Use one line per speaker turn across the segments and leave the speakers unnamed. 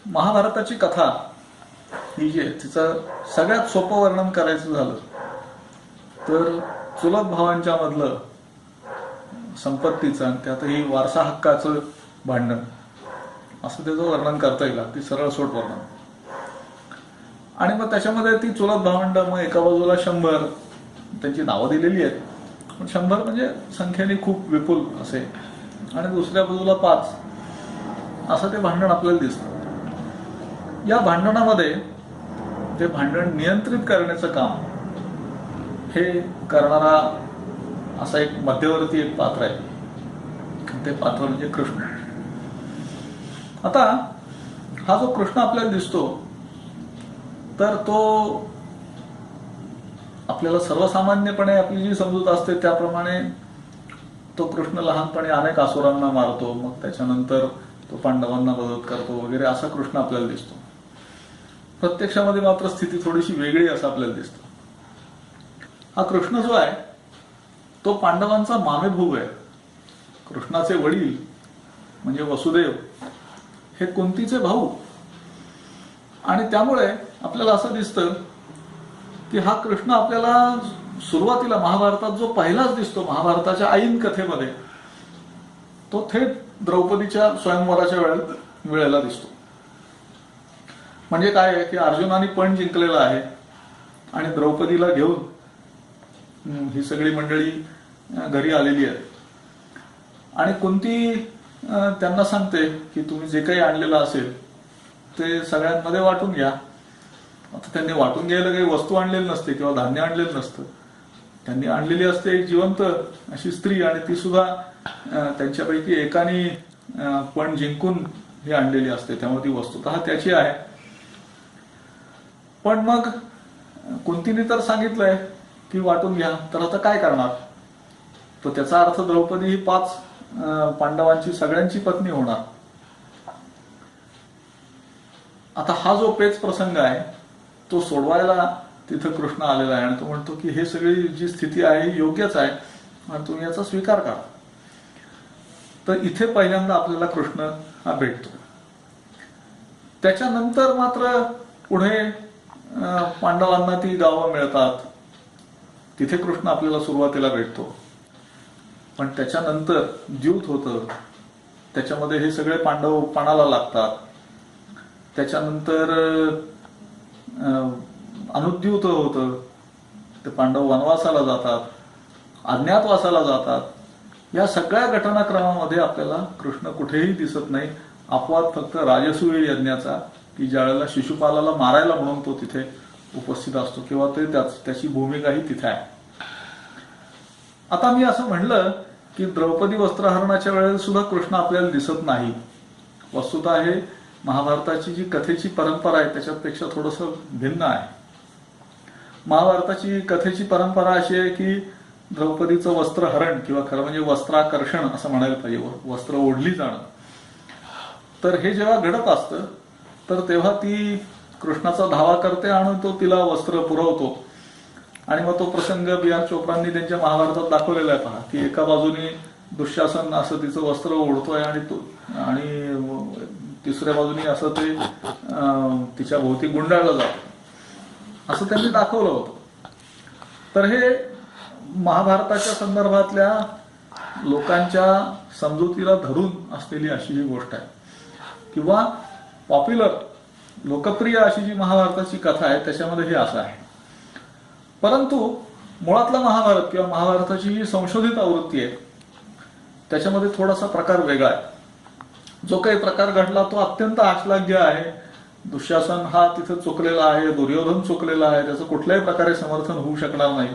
महाभारताची कथा ही जी आहे तिचं सगळ्यात सोपं वर्णन करायचं झालं तर चुलत भावांच्या मधलं संपत्तीचं आणि त्यातही वारसा हक्काचं भांडण असं त्याचं वर्णन करता येईल, अगदी सरळ सोट वर्णन. आणि मग त्याच्यामध्ये ती चुलत भावंड, मग एका बाजूला 100 त्यांची नावं दिलेली आहेत, पण 100 म्हणजे संख्येने खूप विपुल असे, आणि दुसऱ्या बाजूला 5 असं ते भांडण आपल्याला दिसतं. या भांडणामध्ये ते भांडण नियंत्रित करण्याचं काम हे करणारा असा एक मध्यवर्ती एक पात्र आहे. ते पात्र म्हणजे कृष्ण. आता हा जो कृष्ण आपल्याला दिसतो तर तो आपल्याला सर्वसामान्यपणे आपली जी समजूत असते त्याप्रमाणे तो कृष्ण लहानपणी अनेक असुरांना मारतो, मग त्याच्यानंतर तो पांडवांना मदत करतो वगैरे असा कृष्ण आपल्याला दिसतो. प्रत्यक्षामध्ये मात्र स्थिती थोडीशी वेगळी असं आपल्याला दिसतं. हा कृष्ण जो आहे तो पांडवांचा मामेभाऊ आहे. कृष्णाचे वडील म्हणजे वसुदेव हे कुंतीचे भाऊ, आणि त्यामुळे आपल्याला असं दिसतं की हा कृष्ण आपल्याला सुरुवातीला महाभारतात जो पहिलाच दिसतो, महाभारताच्या ऐन कथेमध्ये, तो थेट द्रौपदीच्या स्वयंवराच्या वेळेला दिसतो. म्हणजे काय आहे की अर्जुनाने पण जिंकलेला आहे आणि द्रौपदीला घेऊन ही सगळी मंडळी घरी आलेली आहे, आणि कुंती त्यांना सांगते की तुम्ही जे काही आणलेलं असेल ते सगळ्यांमध्ये वाटून घ्या. आता त्यांनी वाटून घ्यायला काही वस्तू आणलेली नसते किंवा धान्य आणलेलं नसतं. त्यांनी आणलेली असते एक जिवंत अशी स्त्री, आणि ती सुद्धा त्यांच्यापैकी एकाने पण जिंकून ही आणलेली असते, त्यामुळे ती वस्तुतः त्याची आहे. पण मग कुंतीने तर सांगितलंय की वाटून घ्या, तर आता काय करणार? तर त्याचा अर्थ द्रौपदी ही 5 पांडवांची सगळ्यांची पत्नी होणार. आता हा जो पेच प्रसंग आहे तो सोडवायला तिथं कृष्ण आलेला आहे, आणि तो म्हणतो की हे सगळी जी स्थिती आहे ही योग्यच आहे आणि तुम्ही याचा स्वीकार करा. तर इथे पहिल्यांदा आपल्याला कृष्ण हा भेटतो. त्याच्यानंतर मात्र पुढे पांडवांना ती गावं मिळतात, तिथे कृष्ण आपल्याला सुरुवातीला भेटतो. पण त्याच्यानंतर द्यूत होतं, त्याच्यामध्ये हे सगळे पांडव पणाला लागतात. त्याच्यानंतर अनुद्यूत होतं, ते पांडव वनवासाला जातात, अज्ञातवासाला जातात. या सगळ्या घटनाक्रमामध्ये आपल्याला कृष्ण कुठेही दिसत नाही. अपवाद फक्त राजसूय यज्ञाचा, की ज्यावेळेला शिशुपालाला मारायला म्हणून तो तिथे उपस्थित असतो किंवा ते त्याची भूमिकाही तिथे आहे. आता मी असं म्हणलं की द्रौपदी वस्त्रहरणाच्या वेळेला सुद्धा कृष्ण आपल्याला दिसत नाही. वस्तुतः हे महाभारताची जी कथेची परंपरा आहे त्याच्यापेक्षा थोडंसं भिन्न आहे. महाभारताची कथेची परंपरा अशी आहे की द्रौपदीचं वस्त्रहरण किंवा खरं म्हणजे वस्त्राकर्षण असं म्हणायला पाहिजे, वस्त्र ओढली जाणं. तर हे जेव्हा घडत असतं तर तेव्हा ती कृष्णाचा धावा करते आणि तो तिला वस्त्र पुरवतो. आणि मग तो प्रसंग बी.आर. चोप्रांनी त्यांच्या महाभारतात दाखवलेला आहे पहा, की एका बाजूने दुःशासन असं तिचं वस्त्र ओढतोय आणि तिसऱ्या बाजूने असं ते तिच्या भोवती गुंडाळलं जातं, असं त्यांनी दाखवलं होतं. तर हे महाभारताच्या संदर्भातल्या लोकांच्या समजुतीला धरून असलेली अशी ही गोष्ट आहे, किंवा पॉप्युलर लोकप्रिय अशी जी महाभारताची कथा आहे त्याच्यामध्ये हे असं आहे. परंतु मुळातला महाभारत किंवा महाभारताची जी संशोधित आवृत्ती आहे त्याच्यामध्ये थोडासा प्रकार वेगळा आहे. जो काही प्रकार घडला तो अत्यंत आश्लाघ्य आहे. दुःशासन हा तिथं चुकलेला आहे, दुर्योधन चुकलेला आहे, त्याचं कुठल्याही प्रकारे समर्थन होऊ शकणार नाही.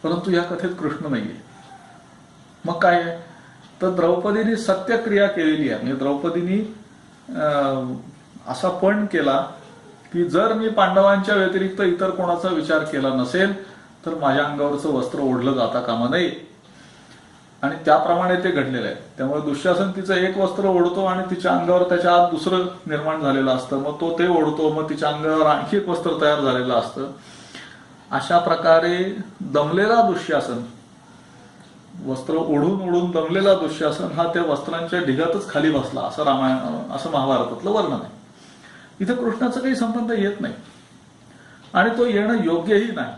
परंतु या कथेत कृष्ण नाहीये. मग काय आहे तर द्रौपदीने सत्यक्रिया केलेली आहे. म्हणजे द्रौपदीने असा पण केला की जर मी पांडवांच्या व्यतिरिक्त इतर कोणाचा विचार केला नसेल तर माझ्या अंगावरचं वस्त्र ओढलं जाता कामा नये, आणि त्याप्रमाणे ते घडलेलं आहे. त्यामुळे दुःशासन तिचं एक वस्त्र ओढतो आणि तिच्या अंगावर त्याच्या आत दुसरं निर्माण झालेलं असतं, मग तो ते ओढतो, मग तिच्या अंगावर आणखी एक वस्त्र तयार झालेलं असतं. अशा प्रकारे दमलेला दुःशासन, वस्त्र ओढून ओढून दमलेला दुःशासन हा त्या वस्त्रांच्या ढिगातच खाली बसला, असं महाभारतातलं वर्णन आहे. इथे कृष्णाचा काही संबंध येत नाही आणि तो येणं योग्यही नाही.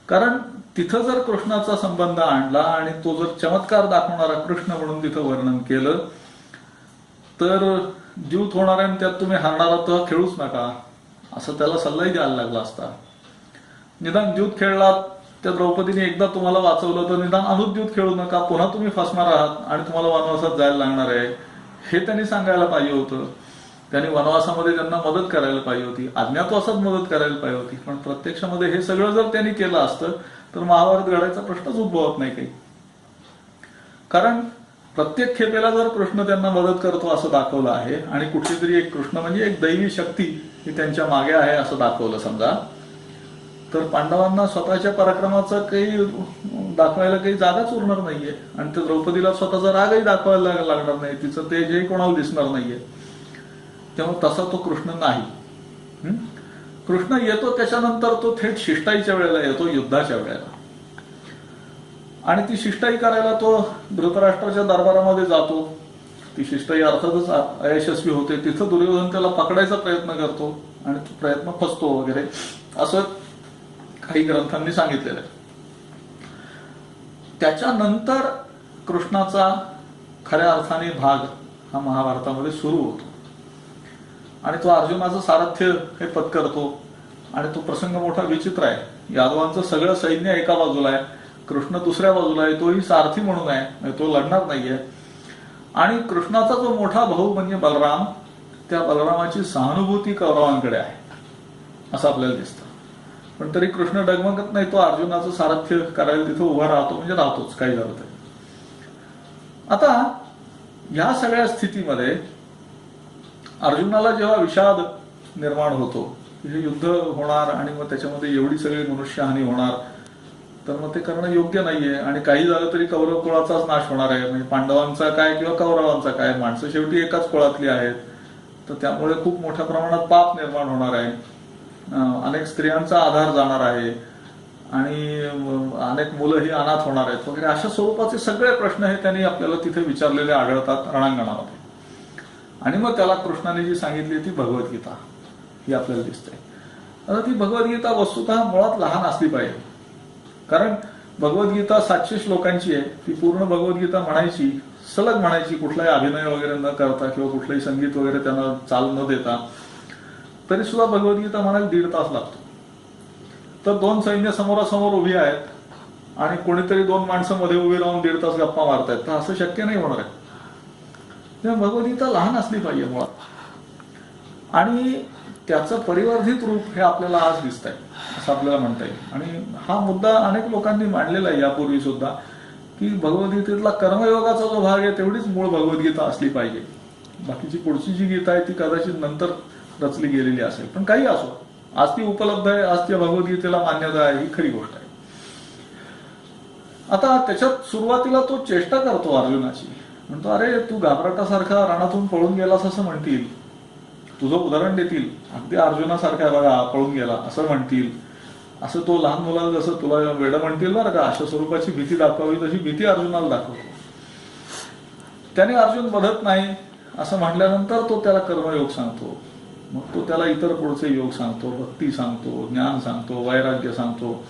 कारण तिथं जर कृष्णाचा संबंध आणला आणि तो जर चमत्कार दाखवणारा कृष्ण म्हणून तिथं वर्णन केलं तर द्यूत होणार आहे, त्यात तुम्ही हारणारा तर खेळूच नका असं त्याला सल्लाही द्यायला लागला असता. निदान द्यूत खेळलात, त्या द्रौपदीने एकदा तुम्हाला वाचवलं तर निदान अनुद्यूत खेळू नका, पुन्हा तुम्ही फसणार आहात आणि तुम्हाला वनवासात जायला लागणार आहे हे त्यांनी सांगायला पाहिजे होतं. त्यांनी वनवासामध्ये त्यांना मदत करायला पाहिजे होती, अज्ञातवासात मदत करायला पाहिजे होती. पण प्रत्यक्षामध्ये हे सगळं जर त्यांनी केलं असतं तर महाभारत घडायचा प्रश्नच उद्भवत नाही काही. कारण प्रत्येक खेपेला जर कृष्ण त्यांना मदत करतो असं दाखवलं आहे आणि कुठली तरी एक कृष्ण म्हणजे एक दैवी शक्ती ही त्यांच्या मागे आहे असं दाखवलं समजा, तर पांडवांना स्वतःच्या पराक्रमाचं काही दाखवायला काही जागाच उरणार नाहीये आणि त्या द्रौपदीला स्वतःचा रागही दाखवायला लागणार नाही, तिचं तेजही कोणाला दिसणार नाहीये. त्यामुळे तसा तो कृष्ण नाही. कृष्ण येतो त्याच्यानंतर तो थेट शिष्टाईच्या वेळेला येतो, युद्धाच्या वेळेला. आणि ती शिष्टाई करायला तो धृतराष्ट्राच्या दरबारामध्ये जातो. ती शिष्टाई अर्थातच अयशस्वी होते. तिथं दुर्योधन त्याला पकडायचा प्रयत्न करतो आणि तो प्रयत्न फसतो वगैरे असं काही ग्रंथांनी सांगितलेलं आहे. त्याच्यानंतर कृष्णाचा खऱ्या अर्थाने भाग हा महाभारतामध्ये सुरू होतो आणि तो अर्जुनाचं सारथ्य हे पत्करतो. आणि तो प्रसंग मोठा विचित्र आहे. यादवांचं सगळं सैन्य एका बाजूला आहे, कृष्ण दुसऱ्या बाजूला आहे, तोही सारथी म्हणून आहे, तो लढणार नाहीये. आणि कृष्णाचा जो मोठा भाऊ म्हणजे बलराम, त्या बलरामाची सहानुभूती कौरवांकडे आहे असं आपल्याला दिसतं. पण तरी कृष्ण डगमगत नाही, तो अर्जुनाचं सारथ्य करायला तिथं उभा राहतो, म्हणजे राहतोच काही झालं तरी. आता या सगळ्या स्थितीमध्ये अर्जुनाला जेव्हा विषाद निर्माण होतो, हे युद्ध होणार आणि मग त्याच्यामध्ये एवढी सगळी मनुष्यहानी होणार, तर मग ते करणं योग्य नाहीये. आणि काही झालं तरी कौरव कुळाचाच नाश होणार आहे, म्हणजे पांडवांचा काय किंवा कौरवांचा काय, माणसं शेवटी एकाच कुळातली आहेत. तर त्यामुळे खूप मोठ्या प्रमाणात पाप निर्माण होणार आहे, अनेक स्त्रियांचा आधार जाणार आहे आणि अनेक मुलं ही अनाथ होणार आहेत वगैरे अशा स्वरूपाचे सगळे प्रश्न हे त्यांनी आपल्याला तिथे विचारलेले आढळतात रणांगणामध्ये. आणि मग त्याला कृष्णाने जी सांगितली ती भगवद्गीता ही आपल्याला दिसते. आता ती भगवद्गीता वस्तुतः मुळात लहान असली पाहिजे, कारण भगवद्गीता 700 श्लोकांची आहे. ती पूर्ण भगवद्गीता म्हणायची, सलग म्हणायची, कुठलाही अभिनय वगैरे न करता किंवा कुठलंही संगीत वगैरे त्यांना चाल न देता, तरी सुद्धा भगवद्गीता म्हणायला 1.5 तास लागतो. तर 2 सैन्य समोरासमोर उभी आहेत आणि कोणीतरी 2 माणसं मध्ये उभी राहून 1.5 तास गप्पा मारतायत, तर असं शक्य नाही होणार आहे. तेव्हा भगवद्गीता लहान असली पाहिजे मुळात. आणि त्याचं परिवर्धित रूप हे आपल्याला आज दिसत आहे असं आपल्याला म्हणता येईल. आणि हा मुद्दा अनेक लोकांनी मांडलेला आहे यापूर्वी सुद्धा, की भगवद्गीतेतला कर्मयोगाचा जो भाग आहे तेवढीच मूळ भगवद्गीता असली पाहिजे. बाकीची पुढची जी गीता आहे ती कदाचित नंतर रचली गेलेली असेल. पण काही असो, आज ती उपलब्ध आहे, आज त्या भगवद्गीतेला मान्यता आहे, ही खरी गोष्ट आहे. आता त्याच्यात सुरुवातीला तो चेष्टा करतो अर्जुनाची, म्हणतो अरे तू घाबरटासारखा रानातून पळून गेलास असं म्हणतील, तुझं उदाहरण देतील, अगदी अर्जुनासारखा बघा पळून गेला असं म्हणतील, असं तो लहान मुलाला जसं तुला वेडं म्हणतील बरं का, अशा स्वरूपाची भीती दाखवावी तशी भीती अर्जुनाला दाखवतो. त्याने अर्जुन बधत नाही असं म्हटल्यानंतर तो त्याला कर्मयोग सांगतो. मग तो त्याला इतर पुढचे योग सांगतो, भक्ती सांगतो, ज्ञान सांगतो, वैराग्य सांगतो.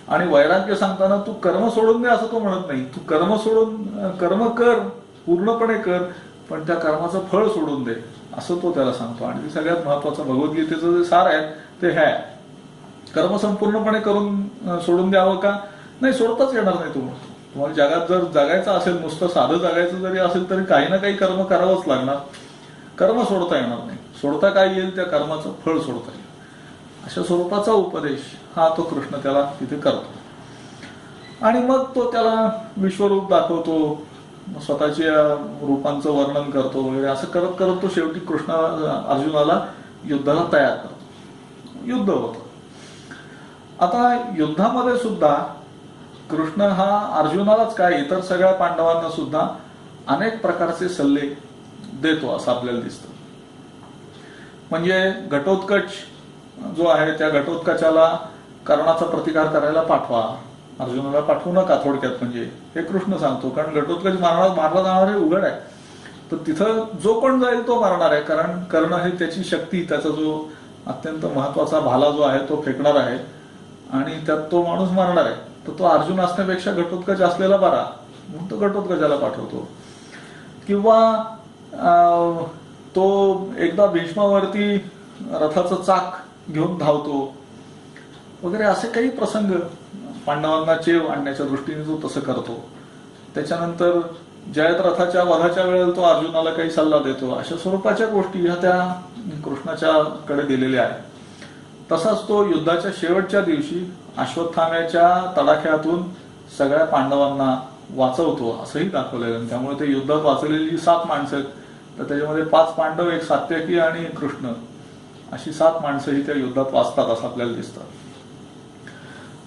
आणि वैराग्य सांगताना तू कर्म सोडून दे असं तो म्हणत नाही, तू कर्म सोडून कर्म कर, पूर्णपणे कर, पण त्या कर्माचं फळ सोडून दे असं तो त्याला सांगतो. आणि सगळ्यात महत्वाचं भगवद्गीतेचं जे सार आहे ते हे आहे, कर्म संपूर्णपणे करून सोडून द्यावं का, नाही सोडताच येणार नाही. तुम्हाला जगात जर जगायचं असेल, नुसतं साधं जगायचं जरी असेल तरी काही ना काही कर्म करावंच लागणार, कर्म सोडता येणार नाही. सोडता काय येईल, त्या कर्माचं फळ सोडता येईल, अशा स्वरूपाचा उपदेश हा तो कृष्ण त्याला तिथे करतो. आणि मग तो त्याला विश्वरूप दाखवतो, स्वतःच्या रूपांचं वर्णन करतो वगैरे, असं करत करत तो शेवटी कृष्ण अर्जुनाला युद्धाला तयार करतो. युद्ध होतं. आता युद्धामध्ये सुद्धा कृष्ण हा अर्जुनालाच काय, इतर सगळ्या पांडवांना सुद्धा अनेक प्रकारचे सल्ले देतो असं आपल्याला दिसतं. म्हणजे घटोत्कच जो आहे त्या घटोत्कचाला कर्णाचा प्रतिकार करायला पाठवा, अर्जुनाला पाठवू नका थोडक्यात, म्हणजे हे कृष्ण सांगतो. कारण घटोत्कच मारला जाणार हे उघड आहे, तर तिथं जो कोण जाईल तो मारणार आहे, कारण कर्ण हे त्याची शक्ती, त्याचा जो अत्यंत महत्वाचा भाला जो आहे तो फेकणार आहे आणि त्यात तो माणूस मारणार आहे. तर तो अर्जुन असण्यापेक्षा घटोत्कच असलेला बरा, म्हणून तो घटोत्कचाला पाठवतो. किंवा तो एकदा भीष्मावरती रथाचं चाक घेऊन धावतो वगैरे, असे काही प्रसंग पांडवांना चेव आणण्याच्या दृष्टीने तो तसं करतो. त्याच्यानंतर जयद्रथाच्या वधाच्या वेळेला तो अर्जुनाला काही सल्ला देतो. अशा स्वरूपाच्या गोष्टी ह्या त्या कृष्णाच्या कडे दिलेल्या आहेत. तसाच तो युद्धाच्या शेवटच्या दिवशी अश्वत्थाम्याच्या तडाख्यातून सगळ्या पांडवांना वाचवतो असंही दाखवलेलं आहे. त्यामुळे ते युद्धात वाचलेली 7 माणसं आहेत, तर त्याच्यामध्ये 5 पांडव, 1 सात्यकी आणि कृष्ण, अशी 7 माणसं ही त्या युद्धात वाचतात असं आपल्याला दिसतं.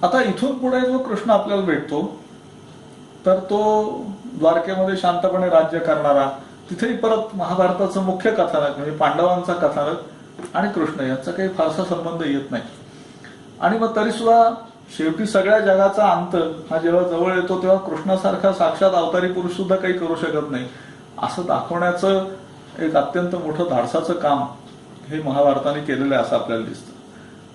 आता इथून पुढे जो कृष्ण आपल्याला भेटतो तर तो द्वारकेमध्ये शांतपणे राज्य करणारा, तिथेही परत महाभारताचं मुख्य कथानक म्हणजे पांडवांचा कथानक आणि कृष्ण यांचा काही फारसा संबंध येत नाही. आणि मग तरी सुद्धा शेवटी सगळ्या जगाचा अंत हा जेव्हा जवळ येतो तेव्हा कृष्णासारखा साक्षात अवतारी पुरुष सुद्धा काही करू शकत नाही असं दाखवण्याचं एक अत्यंत मोठं धाडसाचं काम हे महाभारताने केलेलं आहे असं आपल्याला दिसतं.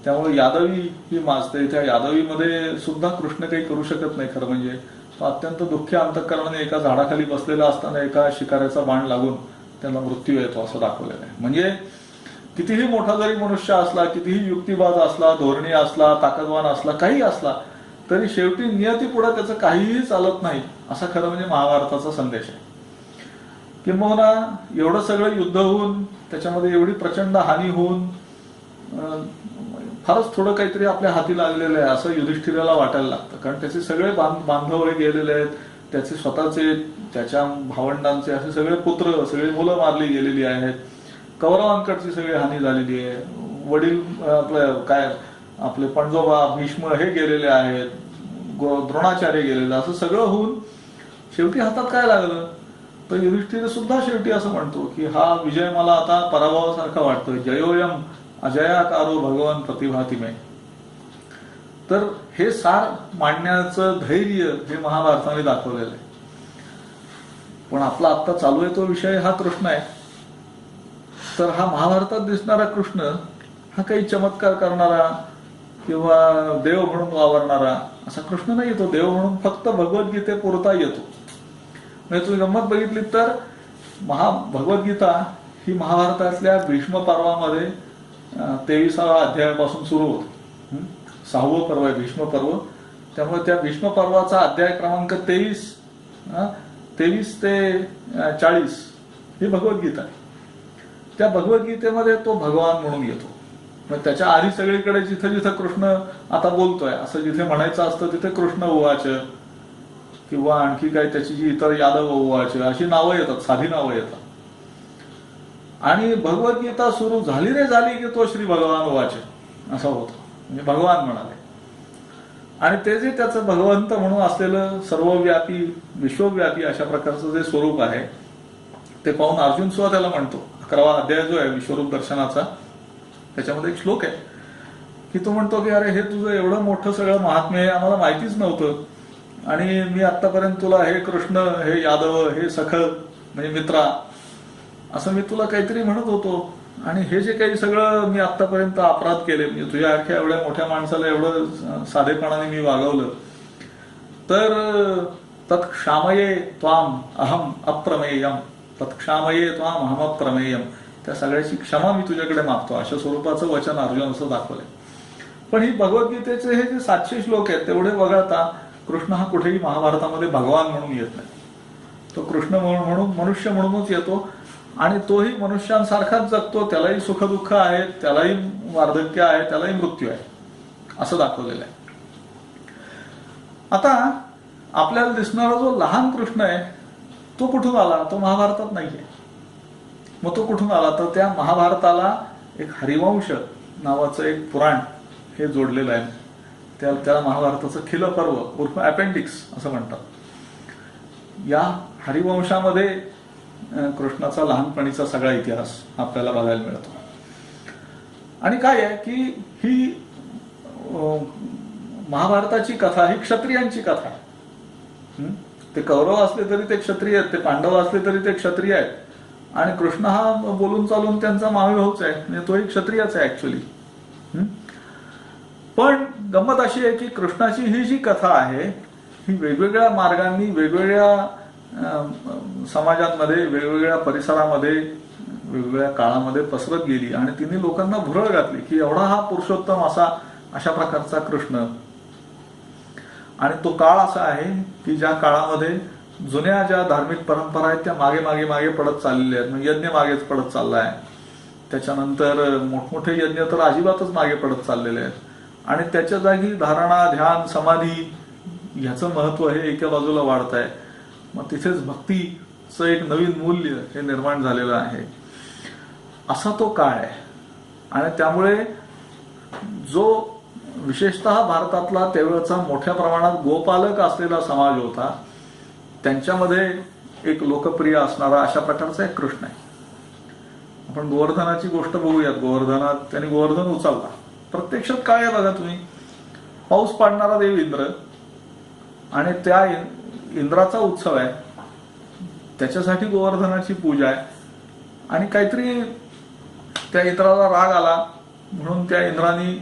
त्यामुळे यादवी ही माजते, त्या यादवीमध्ये सुद्धा कृष्ण काही करू शकत नाही. खरं म्हणजे तो अत्यंत दुःखी अंतःकरणाने एका झाडाखाली बसलेला असताना एका शिकाऱ्याचा बाण लागून त्याला मृत्यू येतो असं दाखवलेलं आहे. म्हणजे कितीही मोठा जरी मनुष्य असला, कितीही युक्तिबाज असला, धोरणी असला, ताकदवान असला, काही असला, तरी शेवटी नियतीपुढे त्याचं काहीही चालत नाही असा खरं म्हणजे महाभारताचा संदेश आहे. किंबहुना एवढं सगळं युद्ध होऊन त्याच्यामध्ये एवढी प्रचंड हानी होऊन फारच थोडं काहीतरी आपल्या हाती लागलेलं आहे असं युधिष्ठिराला वाटायला लागतं. कारण त्याचे सगळे बांधव गेलेले आहेत, त्याचे स्वतःचे, त्याच्या भावंडांचे असे सगळे पुत्र, सगळी मुलं मारली गेलेली आहेत. कौरवांकडची सगळी हानी झालेली आहे. वडील आपले पणजोबा भीष्म हे गेलेले आहेत, द्रोणाचार्य गेलेले, असं सगळं होऊन शेवटी हातात काय लागलं तर युधिष्ठिर सुद्धा शेवटी असं म्हणतो की हा विजय मला आता पराभवासारखा वाटतोय. जयोयम अजयाकारो भगवान प्रतिभातिमे. तर हे सार मांडण्याचं धैर्य हे महाभारताने दाखवलेलं आहे. पण आपला आत्ता चालू आहे तो विषय हा कृष्ण आहे. तर हा महाभारतात दिसणारा कृष्ण हा काही चमत्कार करणारा किंवा देव म्हणून वावरणारा असा कृष्ण नाही. तो देव म्हणून फक्त भगवद्गीतेपुरता येतो. म्हणजे तुम्ही गंमत बघितली तर भगवद्गीता ही महाभारतातल्या भीष्म पर्वामध्ये 23व्या अध्यायापासून सुरू होते. 6वं पर्व आहे भीष्म पर्व. त्यामुळे त्या भीष्म पर्वाचा अध्याय क्रमांक 23 ते 40 ही भगवद्गीता आहे. त्या भगवद्गीतेमध्ये तो भगवान म्हणून येतो. मग त्याच्या आधी सगळीकडे जिथे जिथे कृष्ण आता बोलतोय असं जिथे म्हणायचं असतं तिथे कृष्ण उवाच किंवा आणखी काही त्याची जी इतर यादव उवाच अशी नावं येतात, साधी नावं येतात. आणि भगवद्गीता सुरू झाली रे झाली की तो श्री भगवान उवाच असं होतं, म्हणजे भगवान म्हणाले. आणि ते जे त्याचं भगवंत म्हणून असलेलं सर्वव्यापी विश्वव्यापी अशा प्रकारचं जे स्वरूप आहे ते पाहून अर्जुन सुद्धा त्याला म्हणतो. 11वा अध्याय जो आहे विश्वरूप दर्शनाचा, त्याच्यामध्ये एक श्लोक आहे की तो म्हणतो की अरे हे तुझं एवढं मोठं सगळं महात्म्य आहे, आम्हाला माहितीच नव्हतं. आणि मी आतापर्यंत तुला हे कृष्ण, हे यादव, हे सखल म्हणजे मित्रा असं मी तुला काहीतरी म्हणत होतो. आणि हे जे काही सगळं मी आतापर्यंत अपराध केले, म्हणजे तुझ्यासारख्या एवढ्या मोठ्या माणसाला एवढं साधेपणाने मी वागवलं, तर तत्क्षामये त्वाम अहम अप्रमेयम, तत्क्षामये त्वाम अहम अप्रमेयम, त्या सगळ्याची क्षमा मी तुझ्याकडे मागतो अशा स्वरूपाचं वचन अर्जुन असं दाखवलंय. पण ही भगवद्गीतेचे हे जे 700 श्लोक आहेत तेवढे वगळता कृष्ण हा कुठेही महाभारतामध्ये भगवान म्हणून येत नाही. तो कृष्ण म्हणून मनुष्य म्हणूनच येतो आणि तोही मनुष्यांसारखाच जगतो. त्यालाही सुखदुःख आहेत, त्यालाही वार्धक्य आहे, त्यालाही मृत्यू आहे असं दाखवलेलं आहे. आता आपल्याला दिसणारा जो लहान कृष्ण आहे तो कुठून आला? तो महाभारतात नाहीये. मग तो कुठून आला? तर त्या महाभारताला एक हरिवंश नावाचं एक पुराण हे जोडलेलं आहे. त्याला महाभारताचं खिल पर्व उर्फ अपेंडिक्स असं म्हणतात. या हरिवंशामध्ये कृष्णाचा लहानपणीचा सगळा इतिहास आपल्याला बघायला मिळतो. आणि काय आहे की ही महाभारताची कथा ही क्षत्रियांची कथा आहे. ते कौरव असले तरी ते क्षत्रिय आहेत, ते पांडव असले तरी ते क्षत्रिय आहेत. आणि कृष्ण हा बोलून चालून त्यांचा मामी भाऊच आहे, म्हणजे तोही क्षत्रियाच आहे ऍक्च्युली. पण गंमत अशी आहे की कृष्णाची ही जी कथा आहे ही वेगवेगळ्या मार्गांनी वेगवेगळ्या समाजांमध्ये वेगवेगळ्या परिसरामध्ये वेगवेगळ्या काळामध्ये पसरत गेली आणि तिने लोकांना भुरळ घातली की एवढा हा पुरुषोत्तम अशा प्रकारचा कृष्ण. आणि तो काळ असा आहे की ज्या काळामध्ये जुन्या ज्या धार्मिक परंपरा आहेत त्या मागे मागे मागे पडत चाललेल्या आहेत, म्हणजे यज्ञ मागेच पडत चाललाय. त्याच्यानंतर मोठमोठे यज्ञ तर अजिबातच मागे पडत चाललेले आहेत आणि त्याच्या जागी धारणा, ध्यान, समाधी ह्याचं महत्व हे एका बाजूला वाढत आहे. मग तिथेच भक्तीचं एक नवीन मूल्य हे निर्माण झालेलं आहे. असा तो काळ आहे. आणि त्यामुळे जो विशेषतः भारतातला त्यावेळचा मोठ्या प्रमाणात गोपालक असलेला समाज होता त्यांच्यामध्ये एक लोकप्रिय असणारा अशा प्रकारचा एक कृष्ण आहे. आपण गोवर्धनाची गोष्ट बघूयात. गोवर्धनात त्यांनी गोवर्धन उचलला. प्रत्यक्षात काय आहे बघा तुम्ही, पाऊस पाडणारा देव इंद्र आणि त्या इंद्राचा उत्सव आहे, त्याच्यासाठी गोवर्धनाची पूजा आहे. आणि काहीतरी त्या इंद्राला राग आला म्हणून त्या इंद्राने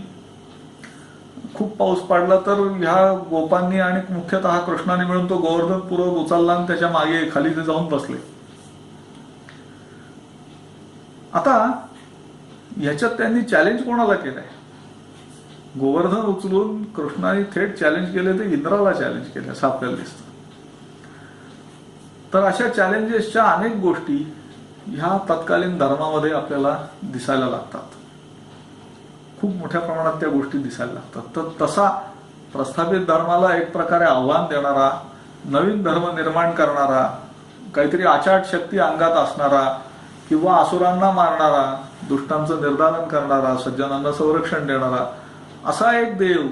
खूप पाऊस पाडला, तर ह्या गोपांनी आणि मुख्यतः कृष्णाने मिळून तो गोवर्धन पूर्वक उचलला आणि त्याच्या मागे खाली ते जाऊन बसले. आता ह्याच्यात त्यांनी चॅलेंज कोणाला केलंय? गोवर्धन उचलून कृष्णाने थेट चॅलेंज केले ते इंद्राला चॅलेंज केले असं आपल्याला दिसतं. तर अशा चॅलेंजेसच्या अनेक गोष्टी ह्या तत्कालीन धर्मामध्ये आपल्याला दिसायला लागतात. खूप मोठ्या प्रमाणात त्या गोष्टी दिसायला लागतात. तर तसा प्रस्थापित धर्माला एक प्रकारे आव्हान देणारा, नवीन धर्म निर्माण करणारा, काहीतरी आचाट शक्ती अंगात असणारा किंवा असुरांना मारणारा, दुष्टांचं निर्दालन करणारा, सज्जनांना संरक्षण देणारा असा एक देव,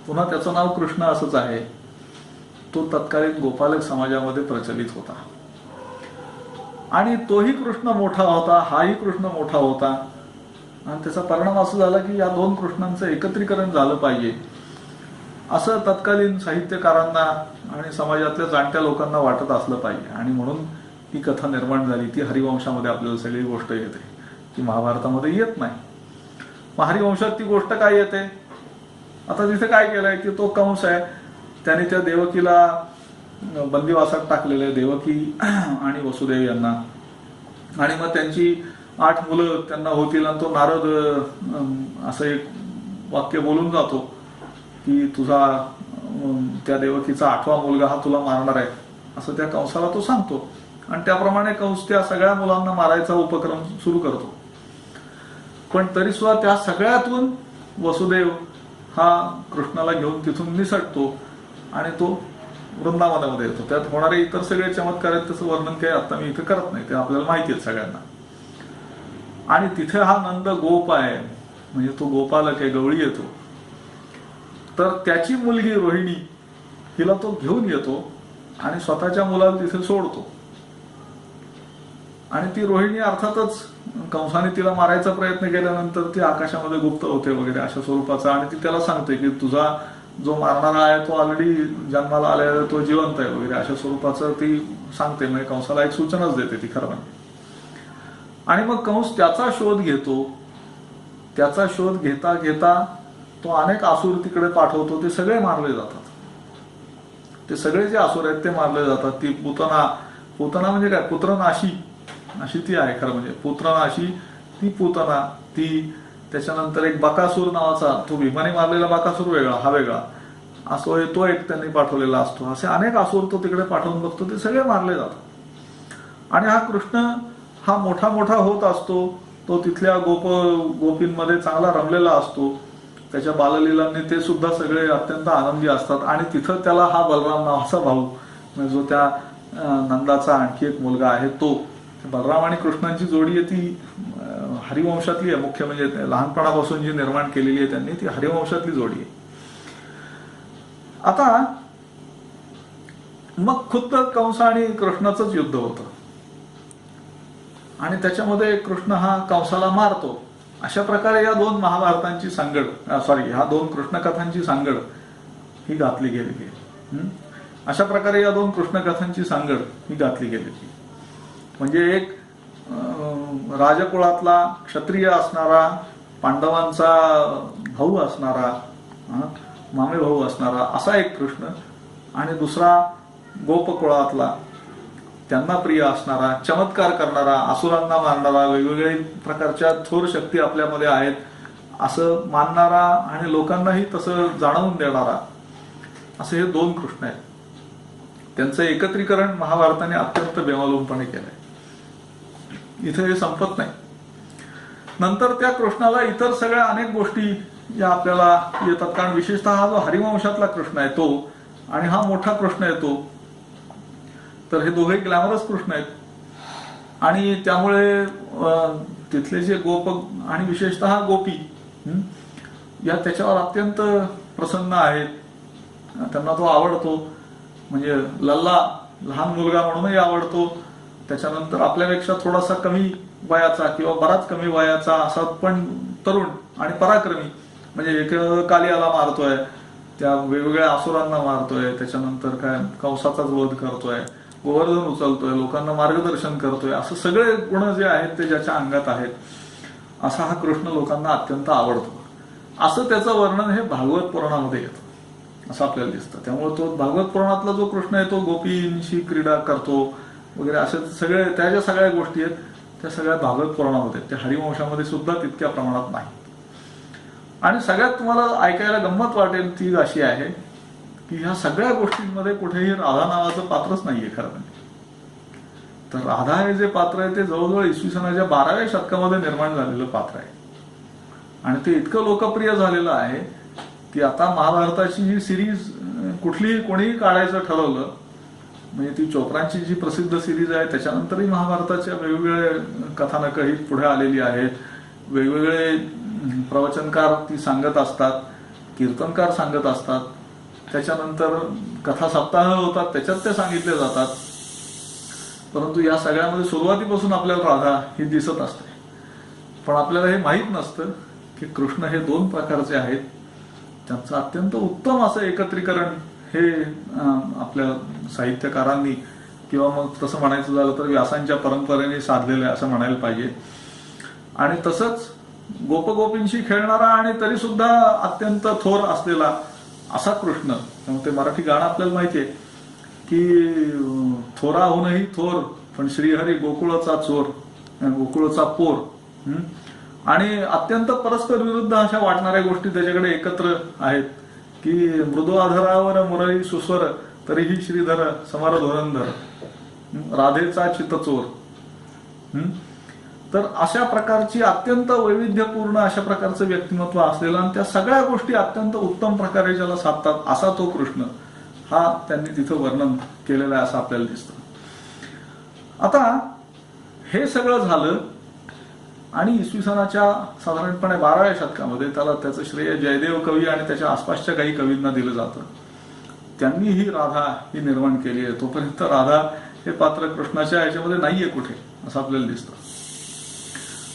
पुन्हा त्याचं नाव कृष्ण असंच आहे, तो तत्कालीन गोपालक समाजामध्ये प्रचलित होता. आणि तोही कृष्ण मोठा होता, हाही कृष्ण मोठा होता. आणि त्याचा परिणाम असा झाला की या दोन कृष्णांचं एकत्रीकरण झालं पाहिजे असं तत्कालीन साहित्यकारांना आणि समाजातल्या जाणत्या लोकांना वाटत असलं पाहिजे. आणि म्हणून ही कथा निर्माण झाली. ती हरिवंशामध्ये आपल्याला सगळी गोष्ट येते, ती महाभारतामध्ये येत नाही. मग हरिवंशात ती गोष्ट काय येते? आता तिथे काय केलंय की तो कंस आहे, त्याने त्या देवकीला बंदिवासात टाकलेले, देवकी आणि वसुदेव यांना. आणि मग त्यांची 8 मुलं त्यांना होतील आणि तो नारद असं एक वाक्य बोलून जातो की तुझा त्या देवकीचा 8वा मुलगा हा तुला मारणार आहे असं त्या कंसाला तो सांगतो. आणि त्याप्रमाणे कंस त्या सगळ्या मुलांना मारायचा उपक्रम सुरू करतो. पण तरी सुद्धा त्या सगळ्यातून वसुदेव हा कृष्णाला घेऊन तिथून निसटतो आणि तो वृंदावनामध्ये येतो. त्यात होणारे इतर सगळे चमत्कार आहेत, त्याचं वर्णन काही आता मी इथे करत नाही, ते आपल्याला माहिती आहे सगळ्यांना. आणि तिथे हा नंद गोप आहे, म्हणजे तो गोपालक आहे, गवळी येतो. तर त्याची मुलगी रोहिणी हिला तो घेऊन येतो आणि स्वतःच्या मुलाला तिथे सोडतो. आणि ती रोहिणी अर्थातच कंसाने तिला मारायचा प्रयत्न केल्यानंतर ती आकाशामध्ये गुप्त होते वगैरे अशा स्वरूपाचा. आणि ती त्याला सांगते की तुझा जो मारणारा आहे तो ऑलरेडी जन्माला आलेला, तो जिवंत आहे वगैरे अशा स्वरूपाचं ती सांगते. म्हणजे कंसाला एक सूचनाच देते ती खरं म्हणजे. आणि मग कंस त्याचा शोध घेतो. त्याचा शोध घेता घेता तो अनेक असुर तिकडे पाठवतो. ते सगळे मारले जातात. ते सगळे जे असुर आहेत ते मारले जातात. ती पुतना म्हणजे काय, पुत्रनाशी अशी ती आहे खरं म्हणजे. पुत्रनाशी ती पुतना, ती त्याच्यानंतर एक बकासूर नावाचा, तो भीमाने मारलेला बकासूर वेगळा, हा वेगळा असो, तो एक त्यांनी पाठवलेला असतो. असे अनेक असुर तो तिकडे पाठवून बघतो. ते सगळे मारले जातात. आणि हा कृष्ण हा मोठा मोठा होत असतो. तो तिथल्या गोपींमध्ये चांगला रमलेला असतो. त्याच्या बाललीलांनी ते सुद्धा सगळे अत्यंत आनंदी असतात. आणि तिथं त्याला हा बलराम नावाचा भाऊ, म्हणजे जो त्या नंदाचा आणखी एक मुलगा आहे, तो बलराम आणि कृष्णांची जोडी आहे ती हरिवंशातली आहे. मुख्य म्हणजे लहानपणापासून जी निर्माण केलेली आहे त्यांनी, ती हरिवंशातली जोडी आहे. आता मग खुद्द कंस आणि कृष्णाचंच युद्ध होतं आणि त्याच्यामध्ये कृष्ण हा कंसाला मारतो. अशा प्रकारे या दोन महाभारतांची सांगड, ह्या दोन कृष्णकथांची सांगड ही घातली गेलेली. अशा प्रकारे या दोन कृष्णकथांची सांगड ही घातली गेलेली. म्हणजे एक राजकुळातला क्षत्रिय असणारा, पांडवांचा भाऊ असणारा, मामे भाऊ असणारा असा एक कृष्ण, आणि दुसरा गोपकुळातला, त्यांना प्रिय असणारा, चमत्कार करणारा, असुरांना मारणारा, वेगवेगळ्या प्रकारच्या थोर शक्ती आपल्यामध्ये आहेत असं मानणारा आणि लोकांनाही तसं जाणवून देणारा, असे हे दोन कृष्ण आहेत. त्यांचं एकत्रीकरण महाभारताने अत्यंत बेमालूमपणे केलंय. इथे हे संपत नाही. नंतर त्या कृष्णाला इतर सगळ्या अनेक गोष्टी या आपल्याला येतात, कारण विशेषतः हा जो हरिवंशातला कृष्ण आहे तो आणि हा मोठा कृष्ण आहे तो, तर हे दोघे ग्लॅमरस कृष्ण आहेत. आणि त्यामुळे तिथले जे गोप आणि विशेषतः गोपी या त्याच्यावर अत्यंत प्रसन्न आहेत, त्यांना तो आवडतो. म्हणजे लल्ला लहान मुलगा म्हणूनही आवडतो. त्याच्यानंतर आपल्यापेक्षा थोडासा कमी वयाचा किंवा बराच कमी वयाचा असा पण तरुण आणि पराक्रमी, म्हणजे एक कालियाला मारतोय, त्या वेगवेगळ्या असुरांना मारतोय, त्याच्यानंतर काय कंसाचाच वध करतोय, गोवर्धन उचलतोय, लोकांना मार्गदर्शन करतोय, असं सगळे गुण जे आहेत ते ज्याच्या अंगात आहेत, असा हा कृष्ण लोकांना अत्यंत आवडतो. असं त्याचं वर्णन हे भागवत पुराणामध्ये येतं असं आपल्याला दिसतं. त्यामुळे तो भागवत पुराणातला जो कृष्ण आहे तो गोपींशी क्रीडा करतो वगैरे असे सगळे त्या ज्या सगळ्या गोष्टी आहेत त्या सगळ्या भागवत पुराणामध्ये, त्या हरिवंशामध्ये सुद्धा तितक्या प्रमाणात नाही. आणि सगळ्यात तुम्हाला ऐकायला गंमत वाटेल ती अशी आहे की ह्या सगळ्या गोष्टींमध्ये कुठेही राधा नावाचं पात्रच नाहीये खरं म्हणजे. तर राधा हे जे पात्र आहे ते जवळजवळ इसवी सनाच्या 12व्या शतकामध्ये निर्माण झालेलं पात्र आहे. आणि ते इतकं लोकप्रिय झालेलं आहे की आता महाभारताची जी सिरीज कुठलीही कोणीही काढायचं ठरवलं, म्हणजे ती चोप्रांची जी प्रसिद्ध सिरीज आहे त्याच्यानंतरही महाभारताच्या वेगवेगळे कथानकं ही पुढे आलेली आहेत. वेगवेगळे प्रवचनकार ती सांगत असतात, कीर्तनकार सांगत असतात, त्याच्यानंतर कथा सप्ताह होतात त्याच्यात ते सांगितले जातात. परंतु या सगळ्यामध्ये सुरुवातीपासून आपल्याला राधा ही दिसत असते. पण आपल्याला हे माहीत नसतं की कृष्ण हे दोन प्रकारचे आहेत. त्यांचं अत्यंत उत्तम असं एकत्रीकरण हे आपल्या साहित्यकारांनी किंवा मग तसं म्हणायचं झालं तर व्यासांच्या परंपरेने साधलेलं आहे असं म्हणायला पाहिजे. आणि तसंच गोपगोपींशी खेळणारा आणि तरी सुद्धा अत्यंत थोर असलेला असा कृष्ण. त्यामुळे ते मराठी गाणं आपल्याला माहितीये की थोराहूनही थोर पण श्रीहरी गोकुळचा चोर, गोकुळचा पोर. आणि अत्यंत परस्पर विरुद्ध अशा वाटणाऱ्या गोष्टी त्याच्याकडे एकत्र आहेत की मृदू आधारावर मुरळी सुस्वर तरीही श्रीधर समर धोरंधर, राधेचा चितचोर. तर अशा प्रकारची अत्यंत वैविध्यपूर्ण अशा प्रकारचं व्यक्तिमत्व असलेलं आणि त्या सगळ्या गोष्टी अत्यंत उत्तम प्रकारे ज्याला साधतात असा तो कृष्ण हा त्यांनी तिथं वर्णन केलेलं आहे असं आपल्याला दिसतं. आता हे सगळं झालं आणि इसवी सनाच्या साधारणपणे 12व्या शतकामध्ये त्याला त्याचं श्रेय जयदेव कवी आणि त्याच्या आसपासच्या काही कवींना दिलं जातं. त्यांनी ही राधा ही निर्माण केली आहे. तोपर्यंत राधा हे पात्र कृष्णाच्या याच्यामध्ये नाहीये कुठे असं आपल्याला दिसतं.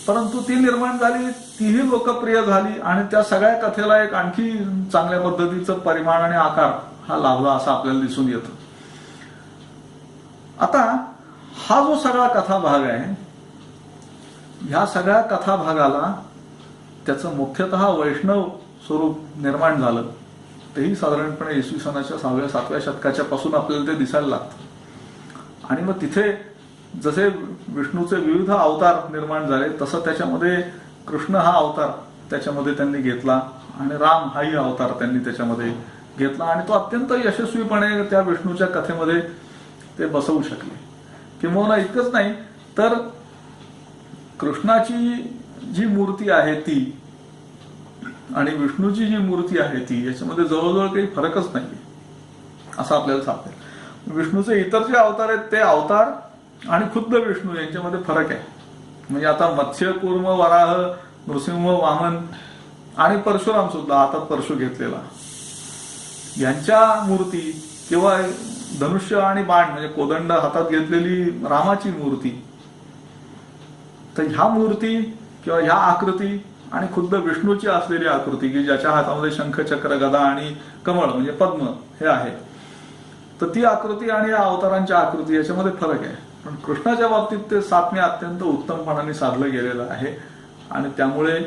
परंतु ती निर्माण झाली, तीही लोकप्रिय झाली आणि त्या सगळ्या कथेला एक आणखी चांगल्या पद्धतीचं परिमाण आणि आकार हा लाभला असं आपल्याला दिसून येतं. आता हा जो सगळा कथा भाग आहे, ह्या सगळ्या कथा भागाला त्याचं मुख्यतः वैष्णव स्वरूप निर्माण झालं तेही साधारणपणे इसवी सनाच्या 6व्या-7व्या शतकाच्या पासून आपल्याला ते दिसायला लागतं. आणि मग तिथे जसे विष्णूचे विविध अवतार निर्माण झाले तसं त्याच्यामध्ये कृष्ण हा अवतार त्याच्यामध्ये त्यांनी घेतला आणि राम हाही अवतार त्यांनी त्याच्यामध्ये घेतला आणि तो अत्यंत यशस्वीपणे त्या विष्णूच्या कथेमध्ये ते बसवू शकले. किंवा इतकंच नाही तर कृष्णाची जी मूर्ती आहे ती आणि विष्णूची जी मूर्ती आहे ती याच्यामध्ये जवळजवळ काही फरकच नाहीये असं आपल्याला सांगते. विष्णूचे इतर जे अवतार आहेत ते अवतार आणि खुद्द विष्णू यांच्यामध्ये फरक आहे. म्हणजे आता मत्स्य, कूर्म, वराह, नृसिंह, वामन आणि परशुराम सुद्धा हातात परशु घेतलेला, यांच्या मूर्ती किंवा धनुष्य आणि बाण म्हणजे कोदंड हातात घेतलेली रामाची मूर्ती, तर ह्या मूर्ती किंवा ह्या आकृती आणि खुद्द विष्णूची असलेली आकृती की ज्याच्या हातामध्ये शंख, चक्र, गदा आणि कमळ म्हणजे पद्म हे आहे, तर ती आकृती आणि या अवतारांच्या आकृती याच्यामध्ये फरक आहे. पण कृष्णाच्या बाबतीत ते सात्म्य अत्यंत उत्तमपणाने साधलं गेलेलं आहे आणि त्यामुळे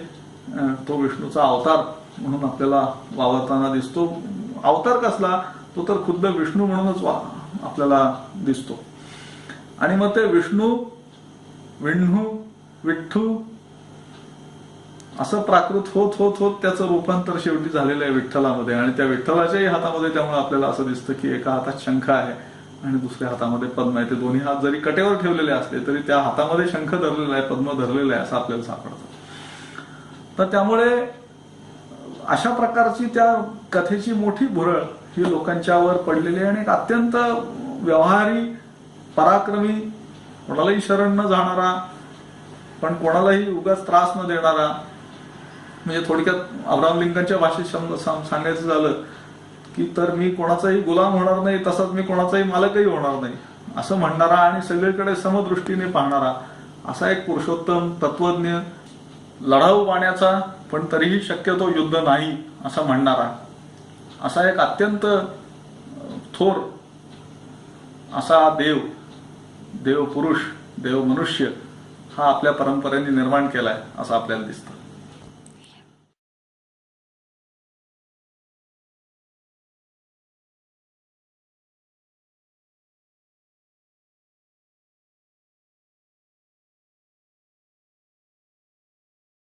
तो विष्णूचा अवतार म्हणून आपल्याला वावरताना दिसतो. अवतार कसला, तो तर खुद्द विष्णू म्हणूनच आपल्याला दिसतो. आणि मग ते विष्णू, विण्णू, विठ्ठू असं प्राकृत होत होत होत त्याचं रूपांतर शेवटी झालेलं आहे विठ्ठलामध्ये. आणि त्या विठ्ठलाच्याही हातामध्ये त्यामुळे आपल्याला असं दिसतं की एका हातात शंख आहे आणि दुसऱ्या हातामध्ये पद्म आहे. ते दोन्ही हात जरी कटेवर ठेवलेले असले तरी त्या हातामध्ये शंख धरलेला आहे, पद्म धरलेलं आहे असं आपल्याला सापडतं. तर त्यामुळे अशा प्रकारची त्या कथेची मोठी भुरळ ही लोकांच्यावर पडलेली आहे आणि एक अत्यंत व्यवहारी, पराक्रमी, कोणालाही शरण न जाणारा पण कोणालाही उगाच त्रास न देणारा, म्हणजे थोडक्यात अब्राहम लिंकनच्या भाषेत सांगायचं झालं की तर मी कोणाचाही गुलाम होणार नाही, तसाच मी कोणाचाही मालकही होणार नाही असं म्हणणारा आणि सगळीकडे समदृष्टीने पाहणारा असा एक पुरुषोत्तम तत्वज्ञ, लढाऊ पाण्याचा पण तरीही शक्यतो युद्ध नाही असं म्हणणारा असा एक अत्यंत थोर असा देव पुरुष, देव मनुष्य हा आपल्या परंपरेने निर्माण केलाय असं आपल्याला दिसतं.